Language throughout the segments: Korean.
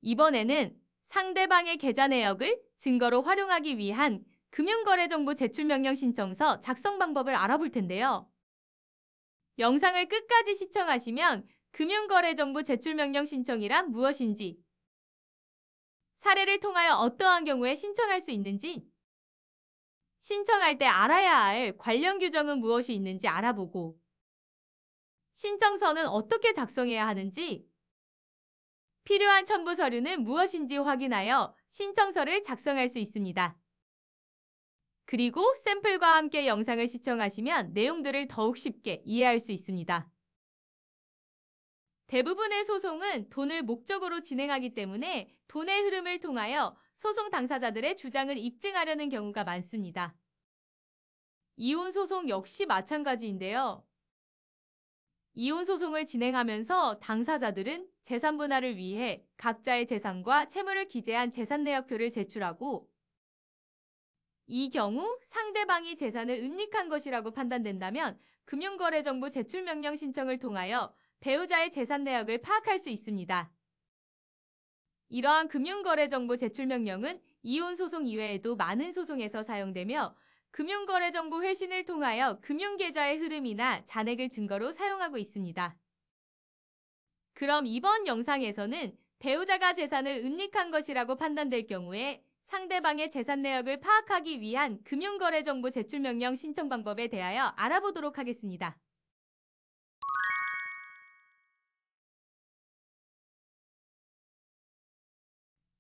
이번에는 상대방의 계좌 내역을 증거로 활용하기 위한 금융거래정보 제출명령 신청서 작성 방법을 알아볼 텐데요. 영상을 끝까지 시청하시면 금융거래정보 제출명령 신청이란 무엇인지, 사례를 통하여 어떠한 경우에 신청할 수 있는지, 신청할 때 알아야 할 관련 규정은 무엇이 있는지 알아보고, 신청서는 어떻게 작성해야 하는지, 필요한 첨부 서류는 무엇인지 확인하여 신청서를 작성할 수 있습니다. 그리고 샘플과 함께 영상을 시청하시면 내용들을 더욱 쉽게 이해할 수 있습니다. 대부분의 소송은 돈을 목적으로 진행하기 때문에 돈의 흐름을 통하여 소송 당사자들의 주장을 입증하려는 경우가 많습니다. 이혼 소송 역시 마찬가지인데요. 이혼 소송을 진행하면서 당사자들은 재산 분할을 위해 각자의 재산과 채무를 기재한 재산 내역표를 제출하고, 이 경우 상대방이 재산을 은닉한 것이라고 판단된다면 금융거래정보 제출명령 신청을 통하여 배우자의 재산 내역을 파악할 수 있습니다. 이러한 금융거래정보 제출명령은 이혼 소송 이외에도 많은 소송에서 사용되며 금융거래정보 회신을 통하여 금융계좌의 흐름이나 잔액을 증거로 사용하고 있습니다. 그럼 이번 영상에서는 배우자가 재산을 은닉한 것이라고 판단될 경우에 상대방의 재산 내역을 파악하기 위한 금융거래정보 제출명령 신청 방법에 대하여 알아보도록 하겠습니다.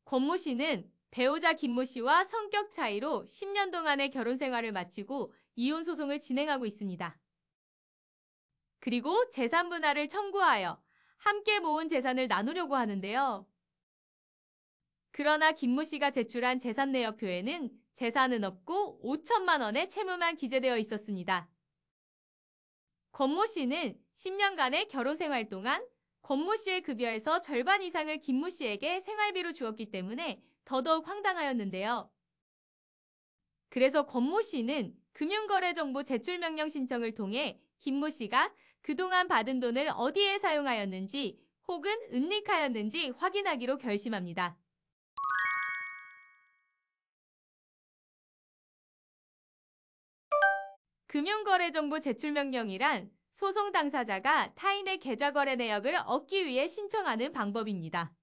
권모 씨는 배우자 김모 씨와 성격 차이로 10년 동안의 결혼 생활을 마치고 이혼 소송을 진행하고 있습니다. 그리고 재산 분할을 청구하여 함께 모은 재산을 나누려고 하는데요. 그러나 김모 씨가 제출한 재산 내역표에는 재산은 없고 5천만 원의 채무만 기재되어 있었습니다. 권모 씨는 10년간의 결혼 생활 동안 권모 씨의 급여에서 절반 이상을 김모 씨에게 생활비로 주었기 때문에 더더욱 황당하였는데요. 그래서 권모 씨는 금융거래정보 제출명령 신청을 통해 김모 씨가 그동안 받은 돈을 어디에 사용하였는지 혹은 은닉하였는지 확인하기로 결심합니다. 금융거래정보 제출명령이란 소송 당사자가 타인의 계좌거래 내역을 얻기 위해 신청하는 방법입니다.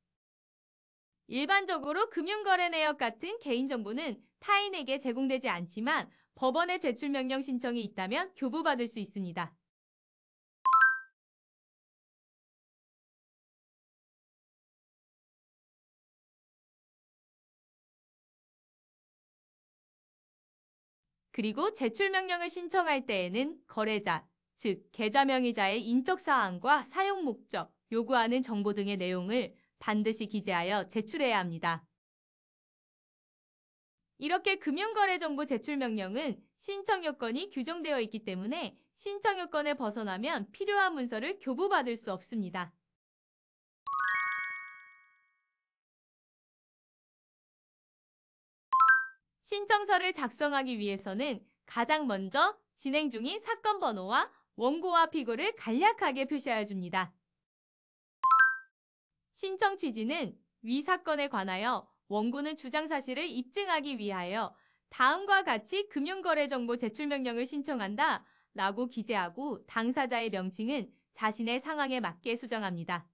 일반적으로 금융거래 내역 같은 개인정보는 타인에게 제공되지 않지만 법원에 제출명령 신청이 있다면 교부받을 수 있습니다. 그리고 제출명령을 신청할 때에는 거래자, 즉 계좌명의자의 인적사항과 사용 목적, 요구하는 정보 등의 내용을 반드시 기재하여 제출해야 합니다. 이렇게 금융거래정보 제출명령은 신청 요건이 규정되어 있기 때문에 신청 요건에 벗어나면 필요한 문서를 교부받을 수 없습니다. 신청서를 작성하기 위해서는 가장 먼저 진행 중인 사건 번호와 원고와 피고를 간략하게 표시하여 줍니다. 신청 취지는 위 사건에 관하여 원고는 주장 사실을 입증하기 위하여 다음과 같이 금융거래정보 제출명령을 신청한다 라고 기재하고 당사자의 명칭은 자신의 상황에 맞게 수정합니다.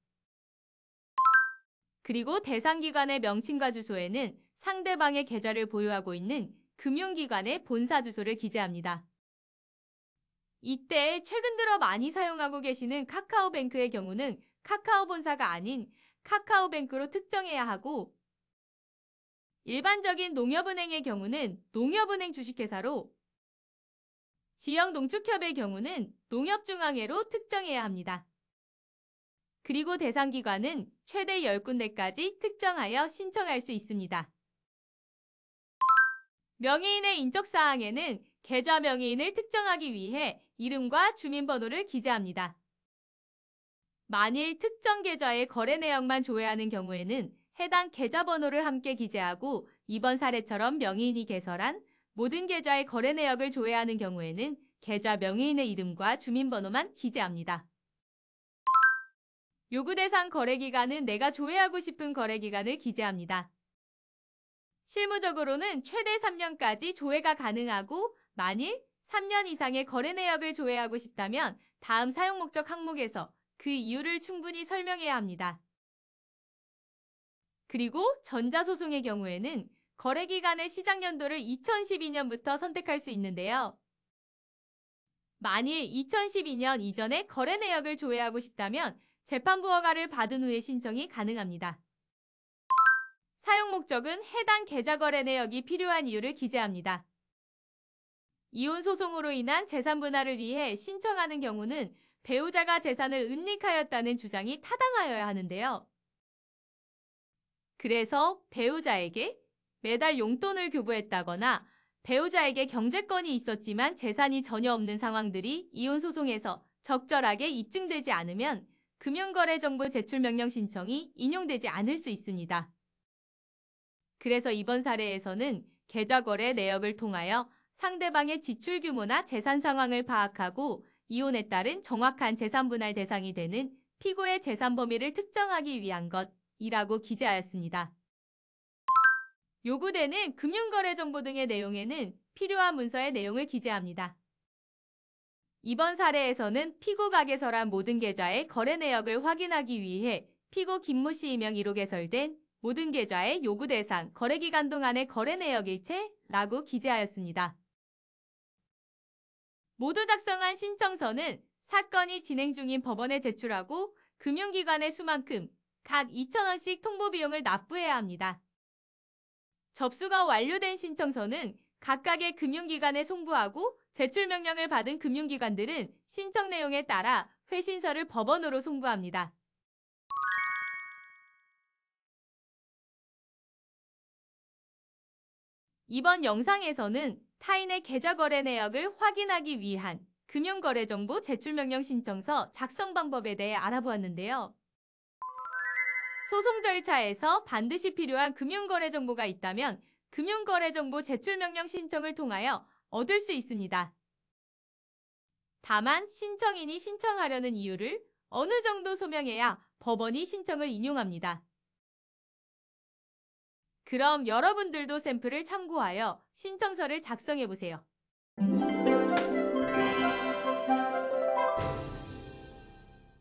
그리고 대상기관의 명칭과 주소에는 상대방의 계좌를 보유하고 있는 금융기관의 본사 주소를 기재합니다. 이때 최근 들어 많이 사용하고 계시는 카카오뱅크의 경우는 카카오 본사가 아닌 카카오뱅크로 특정해야 하고, 일반적인 농협은행의 경우는 농협은행 주식회사로, 지역농축협의 경우는 농협중앙회로 특정해야 합니다. 그리고 대상기관은 최대 10군데까지 특정하여 신청할 수 있습니다. 명의인의 인적사항에는 계좌 명의인을 특정하기 위해 이름과 주민번호를 기재합니다. 만일 특정 계좌의 거래 내역만 조회하는 경우에는 해당 계좌번호를 함께 기재하고 이번 사례처럼 명의인이 개설한 모든 계좌의 거래 내역을 조회하는 경우에는 계좌 명의인의 이름과 주민번호만 기재합니다. 요구 대상 거래 기간은 내가 조회하고 싶은 거래 기간을 기재합니다. 실무적으로는 최대 3년까지 조회가 가능하고 만일 3년 이상의 거래 내역을 조회하고 싶다면 다음 사용 목적 항목에서 그 이유를 충분히 설명해야 합니다. 그리고 전자소송의 경우에는 거래 기간의 시작 연도를 2012년부터 선택할 수 있는데요. 만일 2012년 이전에 거래 내역을 조회하고 싶다면 재판부 허가를 받은 후에 신청이 가능합니다. 사용 목적은 해당 계좌 거래 내역이 필요한 이유를 기재합니다. 이혼 소송으로 인한 재산 분할을 위해 신청하는 경우는 배우자가 재산을 은닉하였다는 주장이 타당하여야 하는데요. 그래서 배우자에게 매달 용돈을 교부했다거나 배우자에게 경제권이 있었지만 재산이 전혀 없는 상황들이 이혼 소송에서 적절하게 입증되지 않으면 금융거래정보 제출명령 신청이 인용되지 않을 수 있습니다. 그래서 이번 사례에서는 계좌거래 내역을 통하여 상대방의 지출 규모나 재산 상황을 파악하고 이혼에 따른 정확한 재산 분할 대상이 되는 피고의 재산 범위를 특정하기 위한 것이라고 기재하였습니다. 요구되는 금융거래정보 등의 내용에는 필요한 문서의 내용을 기재합니다. 이번 사례에서는 피고 가계서란 모든 계좌의 거래 내역을 확인하기 위해 피고 김모 씨 이명 1호 개설된 모든 계좌의 요구 대상 거래기간 동안의 거래 내역 일체라고 기재하였습니다. 모두 작성한 신청서는 사건이 진행 중인 법원에 제출하고 금융기관의 수만큼 각 2,000원씩 통보 비용을 납부해야 합니다. 접수가 완료된 신청서는 각각의 금융기관에 송부하고 제출명령을 받은 금융기관들은 신청 내용에 따라 회신서를 법원으로 송부합니다. 이번 영상에서는 타인의 계좌거래 내역을 확인하기 위한 금융거래정보 제출명령 신청서 작성 방법에 대해 알아보았는데요. 소송 절차에서 반드시 필요한 금융거래정보가 있다면 금융거래정보 제출명령 신청을 통하여 얻을 수 있습니다. 다만 신청인이 신청하려는 이유를 어느 정도 소명해야 법원이 신청을 인용합니다. 그럼 여러분들도 샘플을 참고하여 신청서를 작성해보세요.